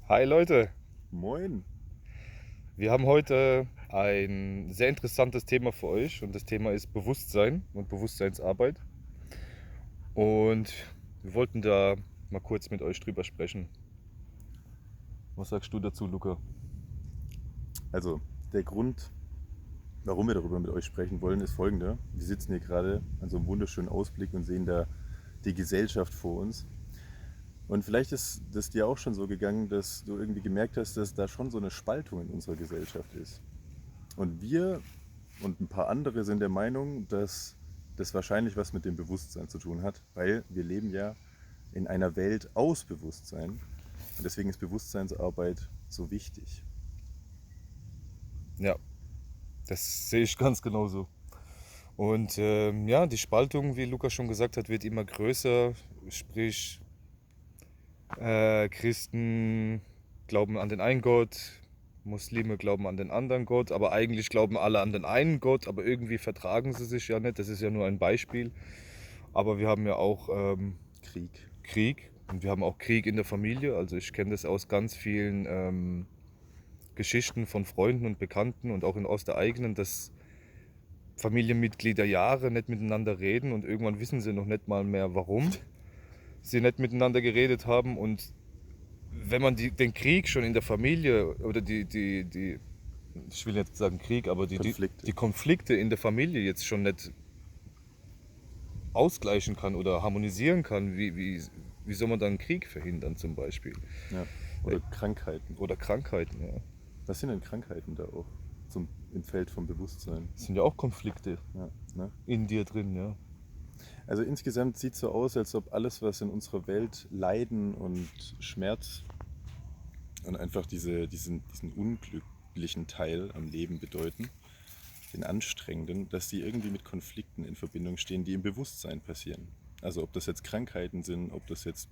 Hi Leute, Moin. wir haben heute ein sehr interessantes Thema für euch und das Thema ist Bewusstsein und Bewusstseinsarbeit und wir wollten da mal kurz mit euch drüber sprechen. Was sagst du dazu, Luca? Also, der Grund, warum wir darüber mit euch sprechen wollen, ist folgender. Wir sitzen hier gerade an so einem wunderschönen Ausblick und sehen da die Gesellschaft vor uns. Und vielleicht ist das dir auch schon so gegangen, dass du irgendwie gemerkt hast, dass da schon so eine Spaltung in unserer Gesellschaft ist. Und wir und ein paar andere sind der Meinung, dass das wahrscheinlich was mit dem Bewusstsein zu tun hat, weil wir leben ja in einer Welt aus Bewusstsein. Und deswegen ist Bewusstseinsarbeit so wichtig. Ja, das sehe ich ganz genauso. Und ja, die Spaltung, wie Luca schon gesagt hat, wird immer größer. Sprich, Christen glauben an den einen Gott, Muslime glauben an den anderen Gott, aber eigentlich glauben alle an den einen Gott, aber irgendwie vertragen sie sich ja nicht. Das ist ja nur ein Beispiel. Aber wir haben ja auch Krieg. Krieg und wir haben auch Krieg in der Familie. Also ich kenne das aus ganz vielen Geschichten von Freunden und Bekannten und auch aus der eigenen, dass Familienmitglieder Jahre nicht miteinander reden und irgendwann wissen sie noch nicht mal mehr, warum sie nicht miteinander geredet haben. Und wenn man den Krieg schon in der Familie oder ich will jetzt sagen Krieg, aber Konflikte. die Konflikte in der Familie jetzt schon nicht ausgleichen kann oder harmonisieren kann, wie soll man dann einen Krieg verhindern zum Beispiel? Ja. Äh, Oder Krankheiten. Oder Krankheiten, ja. Was sind denn Krankheiten da auch im Feld vom Bewusstsein? Das sind ja auch Konflikte Ja, ne? in dir drin, ja. Also insgesamt sieht es so aus, als ob alles, was in unserer Welt Leiden und Schmerz und einfach diesen unglücklichen Teil am Leben bedeuten, den anstrengenden, dass die irgendwie mit Konflikten in Verbindung stehen, die im Bewusstsein passieren. Also ob das jetzt Krankheiten sind, ob das jetzt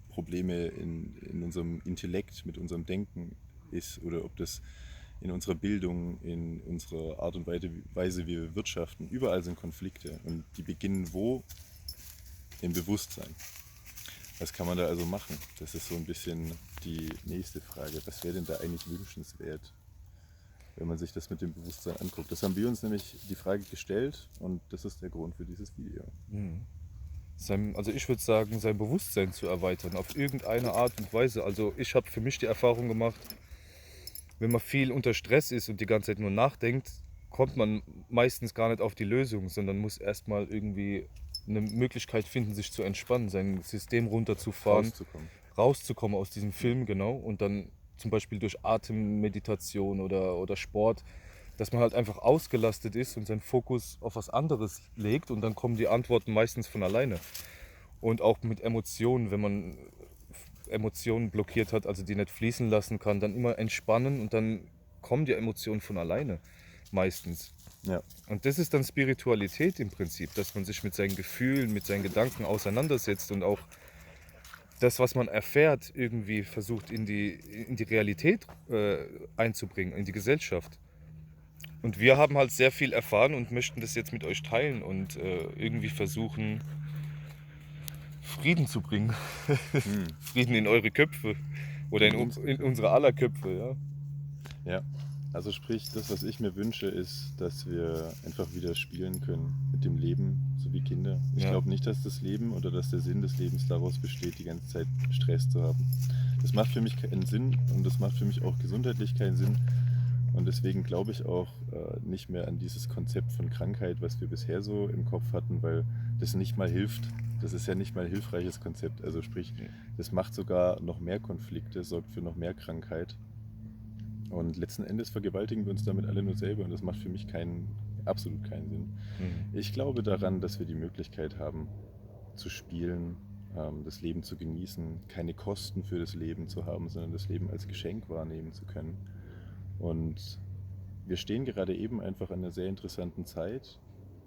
Probleme in unserem Intellekt, mit unserem Denken ist oder ob das in unserer Bildung, in unserer Art und Weise, wie wir wirtschaften. Überall sind Konflikte und die beginnen wo? Im Bewusstsein. Was kann man da also machen? Das ist so ein bisschen die nächste Frage. Was wäre denn da eigentlich wünschenswert, wenn man sich das mit dem Bewusstsein anguckt? Das haben wir uns nämlich die Frage gestellt und das ist der Grund für dieses Video. Also ich würde sagen, sein Bewusstsein zu erweitern, auf irgendeine Art und Weise. Also ich habe für mich die Erfahrung gemacht, wenn man viel unter Stress ist und die ganze Zeit nur nachdenkt, kommt man meistens gar nicht auf die Lösung, sondern muss erstmal irgendwie eine Möglichkeit finden, sich zu entspannen, sein System runterzufahren, Rauszukommen. rauszukommen aus diesem Ja. Film, genau. Und dann zum Beispiel durch Atemmeditation oder Sport, dass man halt einfach ausgelastet ist und seinen Fokus auf was anderes legt und dann kommen die Antworten meistens von alleine. Und auch mit Emotionen, wenn man Emotionen blockiert hat, also die nicht fließen lassen kann, dann immer entspannen und dann kommen die Emotionen von alleine, meistens. Ja. Und das ist dann Spiritualität im Prinzip, dass man sich mit seinen Gefühlen, mit seinen Gedanken auseinandersetzt und auch das, was man erfährt, irgendwie versucht in die Realität einzubringen, in die Gesellschaft. Und wir haben halt sehr viel erfahren und möchten das jetzt mit euch teilen und irgendwie versuchen, Frieden zu bringen. Hm. Frieden in eure Köpfe oder In uns. in unsere aller Köpfe, ja. Ja. Also sprich, das, was ich mir wünsche, ist, dass wir einfach wieder spielen können mit dem Leben, so wie Kinder. Ich Ja, glaube nicht, dass das Leben oder dass der Sinn des Lebens daraus besteht, die ganze Zeit Stress zu haben. Das macht für mich keinen Sinn und das macht für mich auch gesundheitlich keinen Sinn. Und deswegen glaube ich auch nicht mehr an dieses Konzept von Krankheit, was wir bisher so im Kopf hatten, weil das nicht mal hilft. Das ist ja nicht mal ein hilfreiches Konzept. Also sprich, das macht sogar noch mehr Konflikte, sorgt für noch mehr Krankheit. Und letzten Endes vergewaltigen wir uns damit alle nur selber und das macht für mich absolut keinen Sinn. Ich glaube daran, dass wir die Möglichkeit haben, zu spielen, das Leben zu genießen, keine Kosten für das Leben zu haben, sondern das Leben als Geschenk wahrnehmen zu können. Und wir stehen gerade eben einfach an einer sehr interessanten Zeit,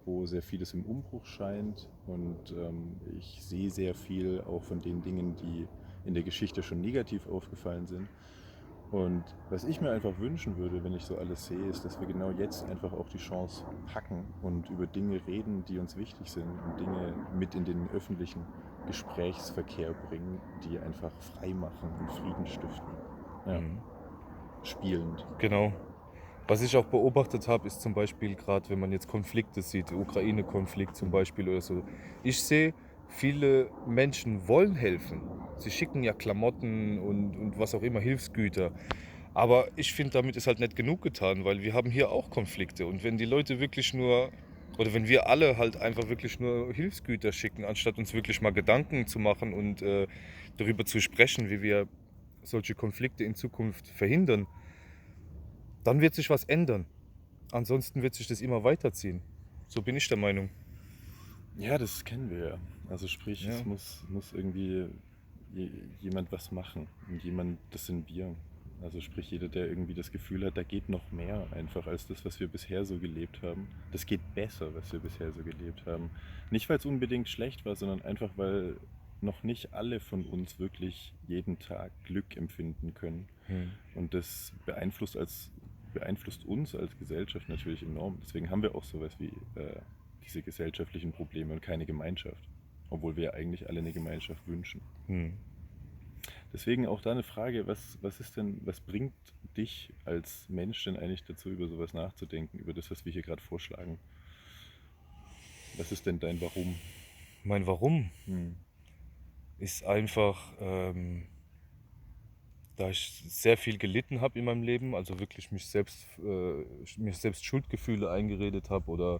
wo sehr vieles im Umbruch scheint und ich sehe sehr viel auch von den Dingen, die in der Geschichte schon negativ aufgefallen sind. Und was ich mir einfach wünschen würde, wenn ich so alles sehe, ist, dass wir genau jetzt einfach auch die Chance packen und über Dinge reden, die uns wichtig sind und Dinge mit in den öffentlichen Gesprächsverkehr bringen, die einfach frei machen und Frieden stiften. Ja, Mhm. spielend. Genau. Was ich auch beobachtet habe, ist zum Beispiel gerade, wenn man jetzt Konflikte sieht, Ukraine-Konflikt zum Beispiel oder so. Ich sehe, viele Menschen wollen helfen. Sie schicken ja Klamotten und was auch immer, Hilfsgüter. Aber ich finde, damit ist halt nicht genug getan, weil wir haben hier auch Konflikte. Und wenn die Leute wirklich nur, oder wenn wir alle halt einfach wirklich nur Hilfsgüter schicken, anstatt uns wirklich mal Gedanken zu machen und darüber zu sprechen, wie wir solche Konflikte in Zukunft verhindern, dann wird sich was ändern. Ansonsten wird sich das immer weiterziehen. So bin ich der Meinung. Ja, das kennen wir ja. Also sprich, Ja. es muss irgendwie jemand was machen. Und jemand, das sind wir. Also sprich, jeder, der irgendwie das Gefühl hat, da geht noch mehr einfach als das, was wir bisher so gelebt haben. Das geht besser, was wir bisher so gelebt haben. Nicht, weil es unbedingt schlecht war, sondern einfach, weil noch nicht alle von uns wirklich jeden Tag Glück empfinden können. Hm. Und das beeinflusst uns als Gesellschaft natürlich enorm. Deswegen haben wir auch sowas wie diese gesellschaftlichen Probleme und keine Gemeinschaft. Obwohl wir eigentlich alle eine Gemeinschaft wünschen. Hm. Deswegen auch da eine Frage, was bringt dich als Mensch denn eigentlich dazu, über sowas nachzudenken, über das, was wir hier gerade vorschlagen? Was ist denn dein Warum? Mein Warum Hm. ist einfach, da ich sehr viel gelitten habe in meinem Leben, also wirklich mir selbst Schuldgefühle eingeredet habe oder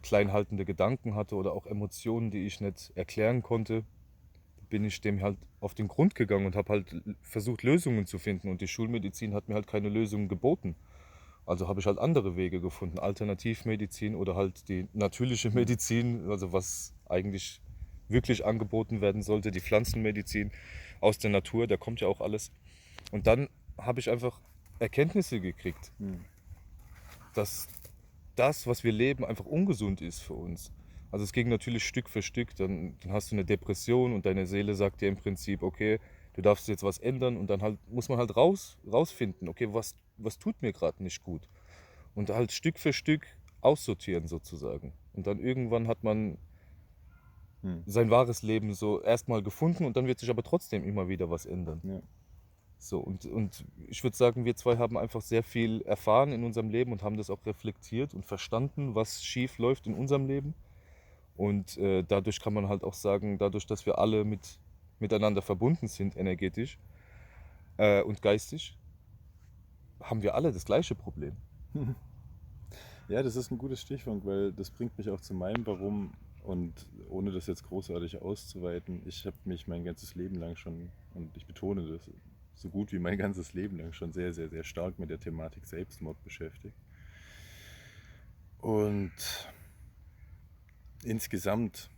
kleinhaltende Gedanken hatte oder auch Emotionen, die ich nicht erklären konnte, bin ich dem halt auf den Grund gegangen und habe halt versucht, Lösungen zu finden. Und die Schulmedizin hat mir halt keine Lösungen geboten. Also habe ich halt andere Wege gefunden, Alternativmedizin oder halt die natürliche Medizin, also was eigentlich wirklich angeboten werden sollte, die Pflanzenmedizin aus der Natur, da kommt ja auch alles. Und dann habe ich einfach Erkenntnisse gekriegt, Hm. dass das, was wir leben, einfach ungesund ist für uns. Also es ging natürlich Stück für Stück, dann hast du eine Depression und deine Seele sagt dir im Prinzip, okay, du darfst jetzt was ändern und dann halt, muss man halt rausfinden, okay, was tut mir gerade nicht gut. Und halt Stück für Stück aussortieren sozusagen. Und dann irgendwann hat man Hm. sein wahres Leben so erstmal gefunden und dann wird sich aber trotzdem immer wieder was ändern. Ja. So, und ich würde sagen, wir zwei haben einfach sehr viel erfahren in unserem Leben und haben das auch reflektiert und verstanden, was schief läuft in unserem Leben. Und dadurch kann man halt auch sagen, dadurch, dass wir alle miteinander verbunden sind, energetisch und geistig, haben wir alle das gleiche Problem. Ja, das ist ein gutes Stichwort, weil das bringt mich auch zu meinem Warum. Und ohne das jetzt großartig auszuweiten, ich habe mich mein ganzes Leben lang schon, und ich betone das, so gut wie mein ganzes Leben lang schon sehr, sehr, sehr stark mit der Thematik Selbstmord beschäftigt. Und insgesamt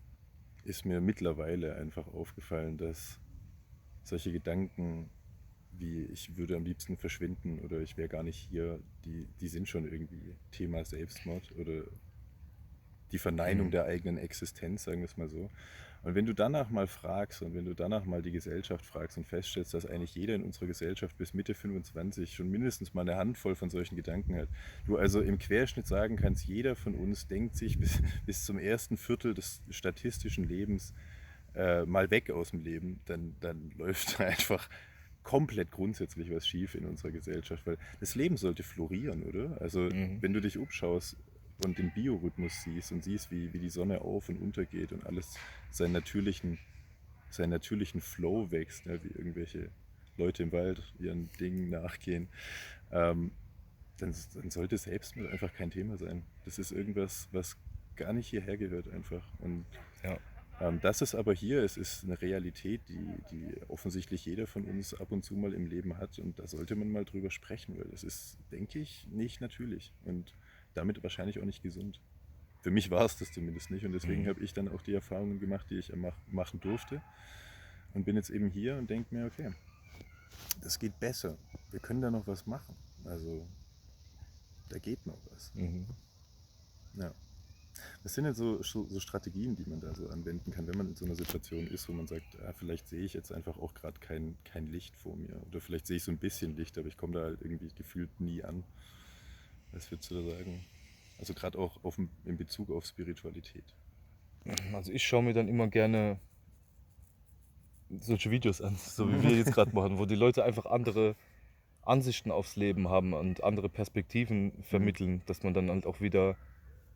ist mir mittlerweile einfach aufgefallen, dass solche Gedanken wie ich würde am liebsten verschwinden oder ich wäre gar nicht hier, die sind schon irgendwie Thema Selbstmord oder die Verneinung der eigenen Existenz, sagen wir es mal so. Und wenn du danach mal fragst und wenn du danach mal die Gesellschaft fragst und feststellst, dass eigentlich jeder in unserer Gesellschaft bis Mitte 25 schon mindestens mal eine Handvoll von solchen Gedanken hat, du also im Querschnitt sagen kannst, jeder von uns denkt sich bis zum ersten Viertel des statistischen Lebens mal weg aus dem Leben, dann läuft einfach komplett grundsätzlich was schief in unserer Gesellschaft, weil das Leben sollte florieren, oder? Also Mhm. wenn du dich umschaust und den Biorhythmus siehst und siehst, wie die Sonne auf und untergeht und alles seinen natürlichen Flow wächst, ne, wie irgendwelche Leute im Wald ihren Dingen nachgehen, ähm, dann sollte Selbstmord einfach kein Thema sein. Das ist irgendwas, was gar nicht hierher gehört einfach. Und Ja. das ist aber hier, es ist eine Realität, die offensichtlich jeder von uns ab und zu mal im Leben hat und da sollte man mal drüber sprechen, weil das ist, denke ich, nicht natürlich und damit wahrscheinlich auch nicht gesund. Für mich war es das zumindest nicht und deswegen Mhm. habe ich dann auch die Erfahrungen gemacht, die ich machen durfte und bin jetzt eben hier und denke mir, okay, das geht besser, wir können da noch was machen, also da geht noch was. Mhm. Ja. Was sind denn so Strategien, die man da so anwenden kann, wenn man in so einer Situation ist, wo man sagt, vielleicht sehe ich jetzt einfach auch gerade kein Licht vor mir oder vielleicht sehe ich so ein bisschen Licht, aber ich komme da halt irgendwie gefühlt nie an. Was würdest du da sagen? Also gerade auch in Bezug auf Spiritualität. Also ich schaue mir dann immer gerne solche Videos an, so wie wir jetzt gerade machen, wo die Leute einfach andere Ansichten aufs Leben haben und andere Perspektiven vermitteln, dass man dann halt auch wieder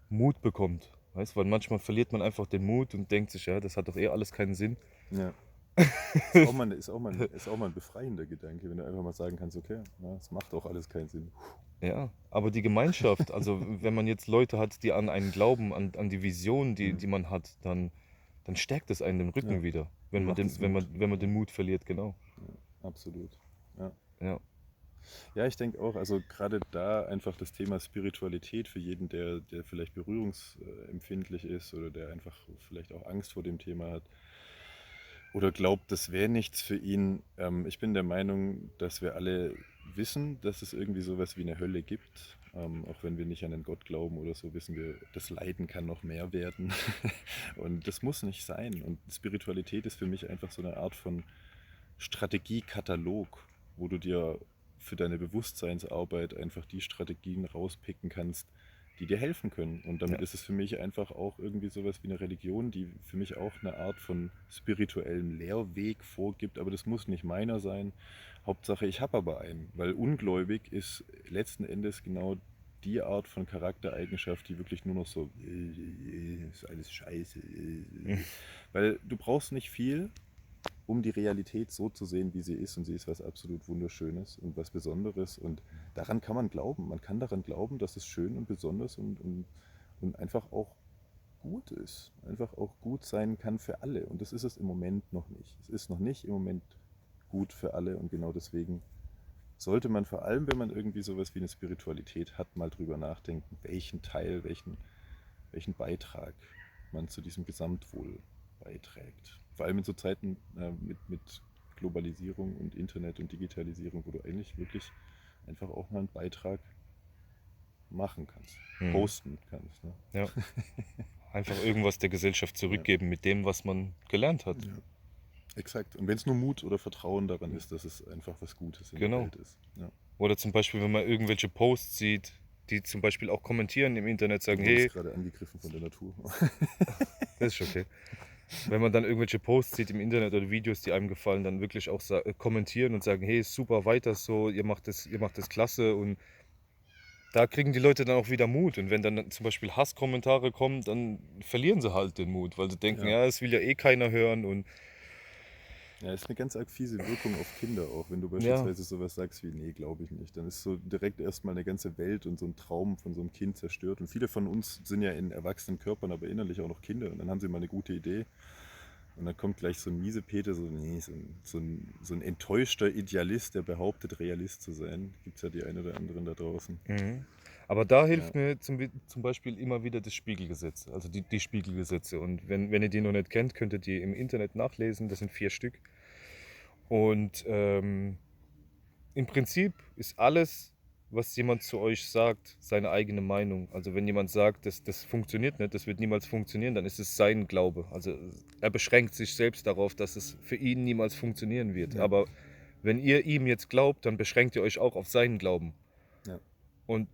Mut bekommt. Weißt? Weil manchmal verliert man einfach den Mut und denkt sich, ja, das hat doch eh alles keinen Sinn. Ja. Ist auch mal ein befreiender Gedanke, wenn du einfach mal sagen kannst, okay, es macht auch alles keinen Sinn. Ja, aber die Gemeinschaft, also wenn man jetzt Leute hat, die an einen glauben, an die Vision, die man hat, dann stärkt es einen den Rücken Ja. wieder, wenn man Macht es Mut. wenn man den Mut verliert, genau. Ja, absolut. Ja. Ja. Ja, ich denke auch, also gerade da einfach das Thema Spiritualität für jeden, der vielleicht berührungsempfindlich ist oder der einfach vielleicht auch Angst vor dem Thema hat oder glaubt, das wäre nichts für ihn. Ich bin der Meinung, dass wir alle wissen, dass es irgendwie sowas wie eine Hölle gibt. Auch wenn wir nicht an einen Gott glauben oder so, wissen wir, das Leiden kann noch mehr werden. Und das muss nicht sein. Und Spiritualität ist für mich einfach so eine Art von Strategiekatalog, wo du dir für deine Bewusstseinsarbeit einfach die Strategien rauspicken kannst, die dir helfen können. Und damit Ja. ist es für mich einfach auch irgendwie sowas wie eine Religion, die für mich auch eine Art von spirituellem Lehrweg vorgibt. Aber das muss nicht meiner sein. Hauptsache, ich habe aber einen. Weil ungläubig ist letzten Endes genau die Art von Charaktereigenschaft, die wirklich nur noch so ist alles scheiße. Weil du brauchst nicht viel, um die Realität so zu sehen, wie sie ist. Und sie ist was absolut Wunderschönes und was Besonderes. Und daran kann man glauben. Man kann daran glauben, dass es schön und besonders und einfach auch gut ist. Einfach auch gut sein kann für alle. Und das ist es im Moment noch nicht. Es ist noch nicht im Moment gut für alle. Und genau deswegen sollte man vor allem, wenn man irgendwie sowas wie eine Spiritualität hat, mal drüber nachdenken, welchen Beitrag man zu diesem Gesamtwohl beiträgt. Vor allem in so Zeiten mit Globalisierung und Internet und Digitalisierung, wo du eigentlich wirklich einfach auch mal einen Beitrag machen kannst, posten kannst. Ne? Ja. Einfach irgendwas der Gesellschaft zurückgeben mit dem, was man gelernt hat. Ja. Exakt. Und wenn es nur Mut oder Vertrauen daran ist, dass es einfach was Gutes in Genau. der Welt ist. Ja. Oder zum Beispiel, wenn man irgendwelche Posts sieht, die zum Beispiel auch kommentieren im Internet, sagen, Du wurdest hey, gerade angegriffen von der Natur. das ist okay. Wenn man dann irgendwelche Posts sieht im Internet oder Videos, die einem gefallen, dann wirklich auch kommentieren und sagen, hey, super, weiter so, ihr macht das klasse. Und da kriegen die Leute dann auch wieder Mut. Und wenn dann zum Beispiel Hasskommentare kommen, dann verlieren sie halt den Mut, weil sie denken, ja, es will ja eh keiner hören. Und Ja, ist eine ganz arg fiese Wirkung auf Kinder auch, wenn du ja, beispielsweise sowas sagst wie, nee, glaube ich nicht. Dann ist so direkt erstmal eine ganze Welt und so ein Traum von so einem Kind zerstört. Und viele von uns sind ja in erwachsenen Körpern, aber innerlich auch noch Kinder. Und dann haben sie mal eine gute Idee. Und dann kommt gleich so ein Miesepeter, so ein enttäuschter Idealist, der behauptet, Realist zu sein. Gibt es ja die ein oder anderen da draußen. aber da hilft mir zum Beispiel immer wieder das Spiegelgesetz, also die Spiegelgesetze. Und wenn ihr die noch nicht kennt, könnt ihr die im Internet nachlesen. Das sind 4 Stück. Und im Prinzip ist alles, was jemand zu euch sagt, seine eigene Meinung. Also wenn jemand sagt, das funktioniert nicht, das wird niemals funktionieren, dann ist es sein Glaube. Also er beschränkt sich selbst darauf, dass es für ihn niemals funktionieren wird. Ja. Aber wenn ihr ihm jetzt glaubt, dann beschränkt ihr euch auch auf seinen Glauben. Ja. Und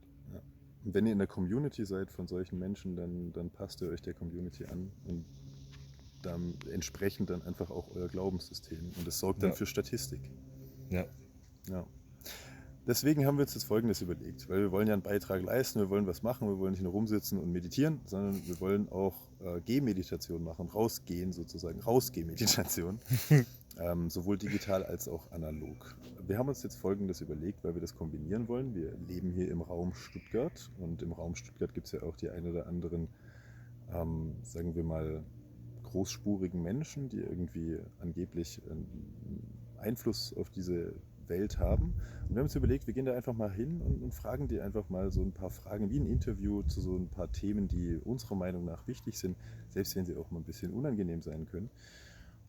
Und wenn ihr in der Community seid von solchen Menschen, dann passt ihr euch der Community an und dann entsprechend dann einfach auch euer Glaubenssystem. Und das sorgt dann für Statistik. ja, Ja. Deswegen haben wir uns jetzt Folgendes überlegt, weil wir wollen ja einen Beitrag leisten, wir wollen was machen, wir wollen nicht nur rumsitzen und meditieren, sondern wir wollen auch Gehmeditation machen, rausgehen sozusagen, Rausgehmeditation, sowohl digital als auch analog. Wir haben uns jetzt Folgendes überlegt, weil wir das kombinieren wollen. Wir leben hier im Raum Stuttgart und im Raum Stuttgart gibt es ja auch die ein oder anderen, sagen wir mal, großspurigen Menschen, die irgendwie angeblich einen Einfluss auf diese Welt haben. Und wir haben uns überlegt, wir gehen da einfach mal hin und fragen die einfach mal so ein paar Fragen, wie ein Interview zu so ein paar Themen, die unserer Meinung nach wichtig sind, selbst wenn sie auch mal ein bisschen unangenehm sein können.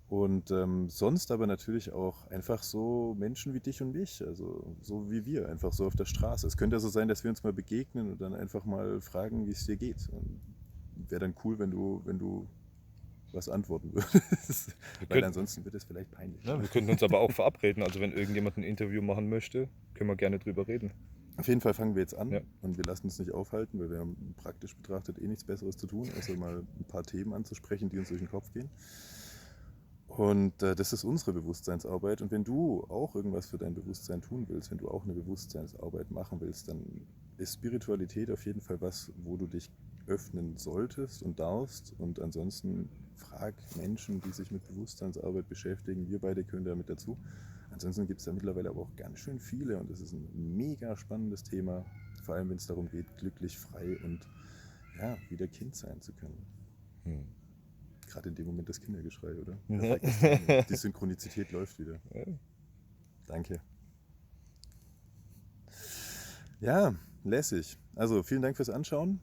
Und sonst aber natürlich auch einfach so Menschen wie dich und mich, also so wie wir, einfach so auf der Straße. Es könnte ja so sein, dass wir uns mal begegnen und dann einfach mal fragen, wie es dir geht. Und wäre dann cool, wenn du was antworten würdest. Weil können- ansonsten wird es vielleicht peinlich. Ja, wir könnten uns aber auch verabreden. Also wenn irgendjemand ein Interview machen möchte, können wir gerne drüber reden. Auf jeden Fall fangen wir jetzt an Ja. und wir lassen uns nicht aufhalten, weil wir haben praktisch betrachtet nichts Besseres zu tun, außer mal ein paar Themen anzusprechen, die uns durch den Kopf gehen. Und das ist unsere Bewusstseinsarbeit. Und wenn du auch irgendwas für dein Bewusstsein tun willst, wenn du auch eine Bewusstseinsarbeit machen willst, dann ist Spiritualität auf jeden Fall was, wo du dich öffnen solltest und darfst. Und ansonsten frag Menschen, die sich mit Bewusstseinsarbeit beschäftigen. Wir beide können da mit dazu. Ansonsten gibt es da mittlerweile aber auch ganz schön viele und das ist ein mega spannendes Thema, vor allem wenn es darum geht, glücklich, frei und ja, wieder Kind sein zu können. Hm. Gerade in dem Moment das Kindergeschrei, oder? Ja. Perfektes Timing. Die Synchronizität läuft wieder. Ja. Danke. Ja, lässig. Also vielen Dank fürs Anschauen.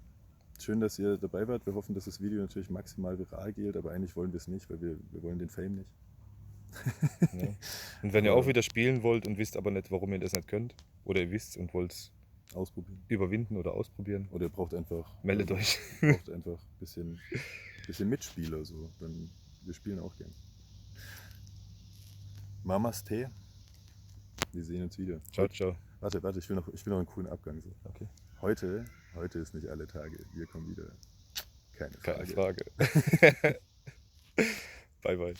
Schön, dass ihr dabei wart. Wir hoffen, dass das Video natürlich maximal viral geht, aber eigentlich wollen wir es nicht, weil wir wollen den Fame nicht. Ja. Und wenn ihr auch wieder spielen wollt und wisst aber nicht, warum ihr das nicht könnt, oder ihr wisst und wollt es Ausprobieren. überwinden oder ausprobieren, Oder ihr braucht einfach, meldet euch. braucht einfach ein bisschen Mitspieler. So. Dann, wir spielen auch gern. Mamas Tee. Wir sehen uns wieder. Ciao, ciao. Warte, ich will noch einen coolen Abgang. So. Okay. Heute ist nicht alle Tage. Wir kommen wieder. Keine Keine Frage. Frage. Bye, bye.